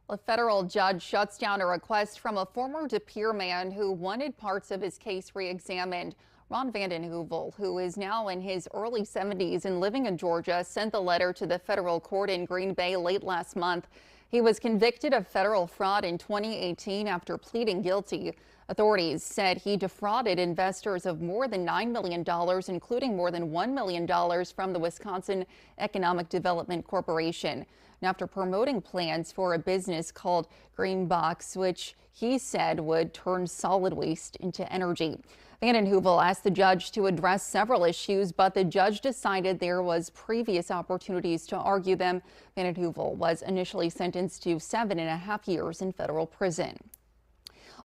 A federal judge shuts down a request from a former De Pere man who wanted parts of his case re-examined. Ron Vanden Heuvel, who is now in his early 70s and living in Georgia, sent the letter to the federal court in Green Bay late last month. He was convicted of federal fraud in 2018 after pleading guilty. Authorities said he defrauded investors of more than $9 million, including more than $1 million from the Wisconsin Economic Development Corporation. And after promoting plans for a business called Green Box, which he said would turn solid waste into energy. Vanden Heuvel asked the judge to address several issues, but the judge decided there was previous opportunities to argue them. Vanden Heuvel was initially sentenced to 7.5 years in federal prison.